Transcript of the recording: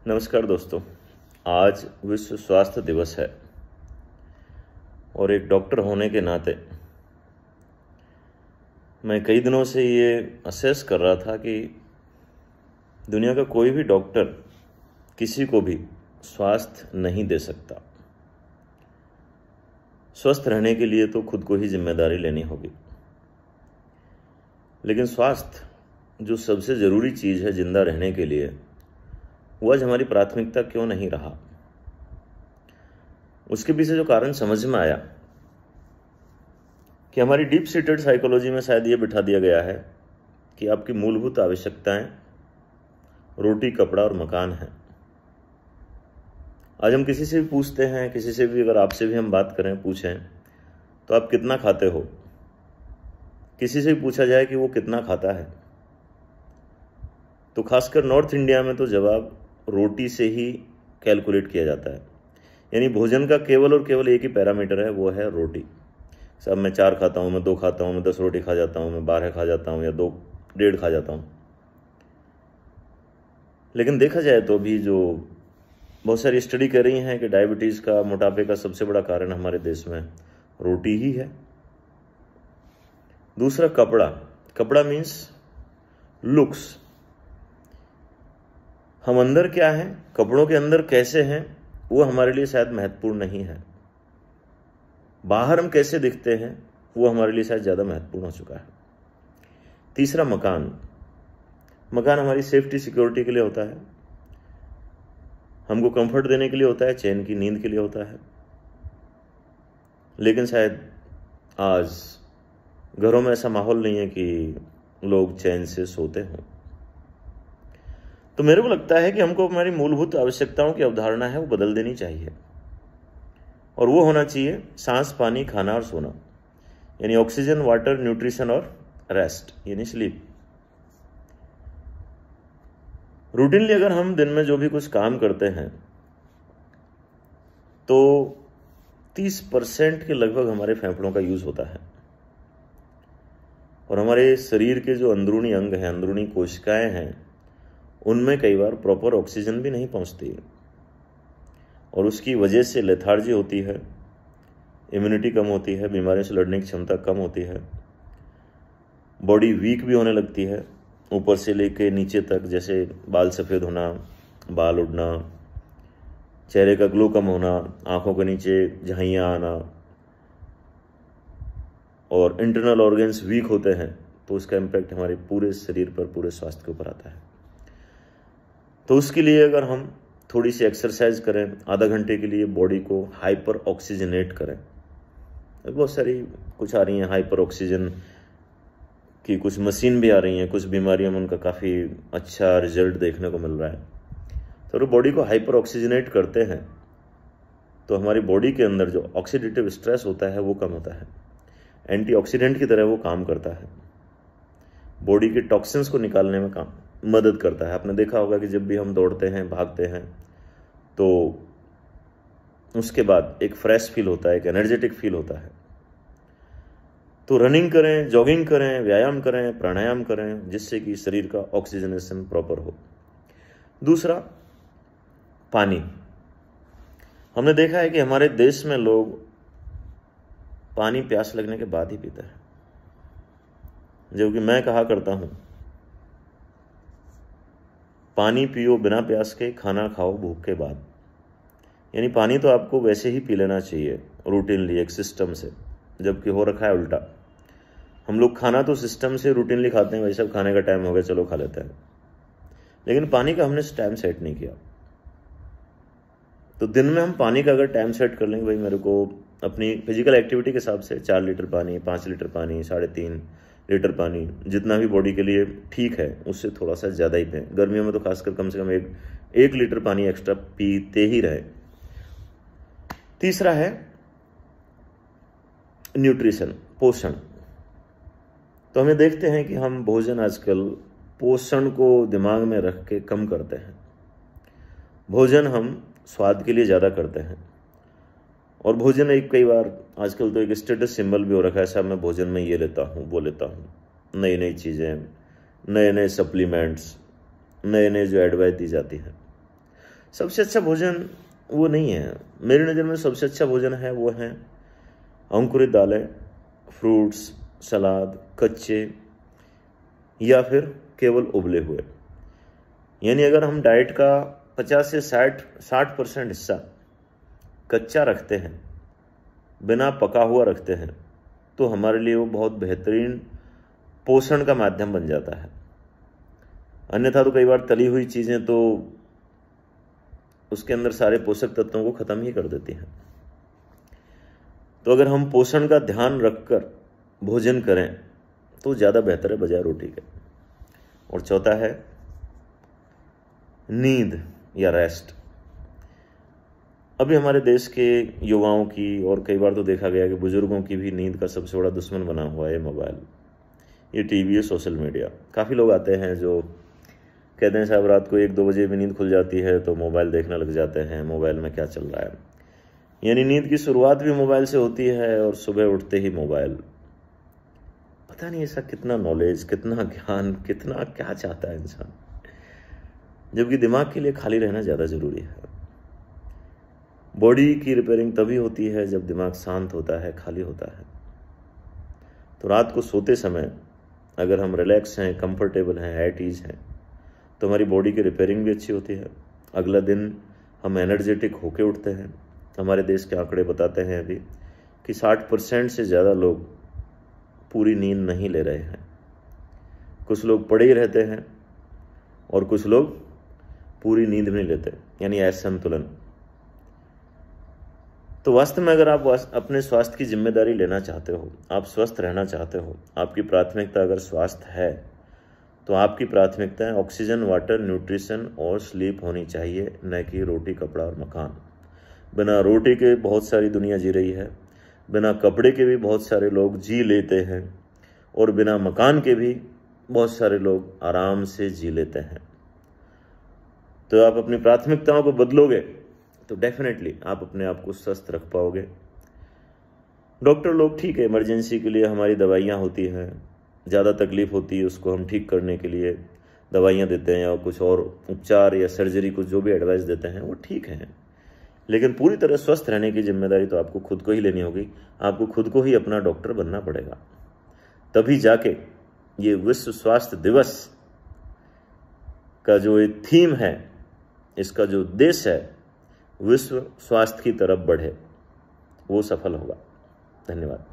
नमस्कार दोस्तों। आज विश्व स्वास्थ्य दिवस है और एक डॉक्टर होने के नाते मैं कई दिनों से ये असेस कर रहा था कि दुनिया का कोई भी डॉक्टर किसी को भी स्वास्थ्य नहीं दे सकता। स्वस्थ रहने के लिए तो खुद को ही जिम्मेदारी लेनी होगी, लेकिन स्वास्थ्य जो सबसे ज़रूरी चीज़ है जिंदा रहने के लिए, वो आज हमारी प्राथमिकता क्यों नहीं रहा। उसके पीछे जो कारण समझ में आया कि हमारी डीप सीटेड साइकोलॉजी में शायद ये बिठा दिया गया है कि आपकी मूलभूत आवश्यकताएं रोटी, कपड़ा और मकान है। आज हम किसी से भी पूछते हैं, किसी से भी, अगर आपसे भी हम बात करें, पूछें तो आप कितना खाते हो, किसी से भी पूछा जाए कि वो कितना खाता है, तो खासकर नॉर्थ इंडिया में तो जवाब रोटी से ही कैलकुलेट किया जाता है। यानी भोजन का केवल और केवल एक ही पैरामीटर है, वो है रोटी। सब मैं 4 खाता हूँ, मैं 2 खाता हूँ, मैं 10 रोटी खा जाता हूँ, मैं 12 खा जाता हूँ या 2 डेढ़ खा जाता हूँ। लेकिन देखा जाए तो भी जो बहुत सारी स्टडी कर रही हैं कि डायबिटीज़ का, मोटापे का सबसे बड़ा कारण हमारे देश में रोटी ही है। दूसरा कपड़ा मीन्स लुक्स। हम अंदर क्या हैं, कपड़ों के अंदर कैसे हैं, वो हमारे लिए शायद महत्वपूर्ण नहीं है। बाहर हम कैसे दिखते हैं वो हमारे लिए शायद ज़्यादा महत्वपूर्ण हो चुका है। तीसरा मकान हमारी सेफ्टी सिक्योरिटी के लिए होता है, हमको कंफर्ट देने के लिए होता है, चैन की नींद के लिए होता है। लेकिन शायद आज घरों में ऐसा माहौल नहीं है कि लोग चैन से सोते हों। तो मेरे को लगता है कि हमको हमारी मूलभूत आवश्यकताओं की अवधारणा है वो बदल देनी चाहिए, और वो होना चाहिए सांस, पानी, खाना और सोना। यानी ऑक्सीजन, वाटर, न्यूट्रिशन और रेस्ट, यानी स्लीप। रूटीनली अगर हम दिन में जो भी कुछ काम करते हैं तो 30% के लगभग हमारे फेफड़ों का यूज होता है, और हमारे शरीर के जो अंदरूनी अंग हैं, अंदरूनी कोशिकाएं हैं, उनमें कई बार प्रॉपर ऑक्सीजन भी नहीं पहुंचती है, और उसकी वजह से लेथार्जी होती है, इम्यूनिटी कम होती है, बीमारियों से लड़ने की क्षमता कम होती है, बॉडी वीक भी होने लगती है, ऊपर से लेके नीचे तक। जैसे बाल सफ़ेद होना, बाल उड़ना, चेहरे का ग्लो कम होना, आंखों के नीचे झाइयाँ आना, और इंटरनल ऑर्गन्स वीक होते हैं, तो उसका इम्पैक्ट हमारे पूरे शरीर पर, पूरे स्वास्थ्य के ऊपर आता है। तो उसके लिए अगर हम थोड़ी सी एक्सरसाइज करें, आधा घंटे के लिए बॉडी को हाइपर ऑक्सीजनेट करें। बहुत सारी कुछ आ रही हैं हाइपर ऑक्सीजन की, कुछ मशीन भी आ रही हैं, कुछ बीमारियों में उनका काफ़ी अच्छा रिजल्ट देखने को मिल रहा है। तो अगर बॉडी को हाइपर ऑक्सीजनेट करते हैं तो हमारी बॉडी के अंदर जो ऑक्सीडेटिव स्ट्रेस होता है वो कम होता है, एंटीऑक्सीडेंट की तरह वो काम करता है, बॉडी के टॉक्सिन्स को निकालने में मदद करता है। आपने देखा होगा कि जब भी हम दौड़ते हैं, भागते हैं, तो उसके बाद एक फ्रेश फील होता है, एक एनर्जेटिक फील होता है। तो रनिंग करें, जॉगिंग करें, व्यायाम करें, प्राणायाम करें, जिससे कि शरीर का ऑक्सीजनेशन प्रॉपर हो। दूसरा, पानी। हमने देखा है कि हमारे देश में लोग पानी प्यास लगने के बाद ही पीते हैं, जबकि मैं कहा करता हूं, पानी पियो बिना प्यास के, खाना खाओ भूख के बाद। यानी पानी तो आपको वैसे ही पी लेना चाहिए रूटीनली, एक सिस्टम से, जबकि हो रखा है उल्टा। हम लोग खाना तो सिस्टम से रूटीनली खाते हैं, वैसे खाने का टाइम हो गया, चलो खा लेते हैं, लेकिन पानी का हमने टाइम सेट नहीं किया। तो दिन में हम पानी का अगर टाइम सेट कर लेंगे, भाई मेरे को अपनी फिजिकल एक्टिविटी के हिसाब से 4 लीटर पानी, 5 लीटर पानी, 3.5 लीटर पानी, जितना भी बॉडी के लिए ठीक है, उससे थोड़ा सा ज़्यादा ही पिएं। गर्मियों में तो खासकर कम से कम 1 लीटर पानी एक्स्ट्रा पीते ही रहे। तीसरा है न्यूट्रिशन, पोषण। तो हमें देखते हैं कि हम भोजन आजकल पोषण को दिमाग में रख के कम करते हैं। भोजन हम स्वाद के लिए ज़्यादा करते हैं, और भोजन एक कई बार आजकल तो एक स्टेटस सिंबल भी हो रखा है, साहब मैं भोजन में ये लेता हूँ, वो लेता हूँ, नई नई चीज़ें, नए नए सप्लीमेंट्स, नए नए जो एडवाइस दी जाती हैं। सबसे अच्छा भोजन वो नहीं है। मेरी नज़र में सबसे अच्छा भोजन है वो है अंकुरित दालें, फ्रूट्स, सलाद, कच्चे या फिर केवल उबले हुए। यानी अगर हम डाइट का 50 से 60% हिस्सा कच्चा रखते हैं, बिना पका हुआ रखते हैं, तो हमारे लिए वो बहुत बेहतरीन पोषण का माध्यम बन जाता है। अन्यथा तो कई बार तली हुई चीज़ें तो उसके अंदर सारे पोषक तत्वों को ख़त्म ही कर देती हैं। तो अगर हम पोषण का ध्यान रखकर भोजन करें तो ज़्यादा बेहतर है बजाय रोटी के। और चौथा है नींद या रेस्ट। अभी हमारे देश के युवाओं की और कई बार तो देखा गया कि बुजुर्गों की भी नींद का सबसे बड़ा दुश्मन बना हुआ है मोबाइल, ये टीवी, सोशल मीडिया। काफ़ी लोग आते हैं जो कहते हैं साहब रात को 1-2 बजे भी नींद खुल जाती है तो मोबाइल देखने लग जाते हैं, मोबाइल में क्या चल रहा है। यानी नींद की शुरुआत भी मोबाइल से होती है और सुबह उठते ही मोबाइल। पता नहीं ऐसा कितना नॉलेज, कितना ज्ञान, कितना क्या चाहता है इंसान, जबकि दिमाग के लिए खाली रहना ज़्यादा ज़रूरी है। बॉडी की रिपेयरिंग तभी होती है जब दिमाग शांत होता है, खाली होता है। तो रात को सोते समय अगर हम रिलैक्स हैं, कंफर्टेबल हैं, एट ईज हैं, तो हमारी बॉडी की रिपेयरिंग भी अच्छी होती है। अगला दिन हम एनर्जेटिक होके उठते हैं। हमारे देश के आंकड़े बताते हैं अभी कि 60% से ज़्यादा लोग पूरी नींद नहीं ले रहे हैं। कुछ लोग पड़े ही रहते हैं और कुछ लोग पूरी नींद भी नहीं लेते, यानी असंतुलन। तो वास्तव में अगर आप अपने स्वास्थ्य की जिम्मेदारी लेना चाहते हो, आप स्वस्थ रहना चाहते हो, आपकी प्राथमिकता अगर स्वास्थ्य है, तो आपकी प्राथमिकताएं ऑक्सीजन, वाटर, न्यूट्रिशन और स्लीप होनी चाहिए, न कि रोटी, कपड़ा और मकान। बिना रोटी के बहुत सारी दुनिया जी रही है, बिना कपड़े के भी बहुत सारे लोग जी लेते हैं, और बिना मकान के भी बहुत सारे लोग आराम से जी लेते हैं। तो आप अपनी प्राथमिकताओं को बदलोगे तो डेफिनेटली आप अपने आप को स्वस्थ रख पाओगे। डॉक्टर लोग ठीक है, इमरजेंसी के लिए हमारी दवाइयाँ होती हैं, ज़्यादा तकलीफ होती है उसको हम ठीक करने के लिए दवाइयाँ देते हैं या कुछ और उपचार या सर्जरी, कुछ जो भी एडवाइस देते हैं वो ठीक है, लेकिन पूरी तरह स्वस्थ रहने की जिम्मेदारी तो आपको खुद को ही लेनी होगी। आपको खुद को ही अपना डॉक्टर बनना पड़ेगा, तभी जाके ये विश्व स्वास्थ्य दिवस का जो ये थीम है, इसका जो उद्देश्य है, विश्व स्वास्थ्य की तरफ बढ़े, वो सफल होगा। धन्यवाद।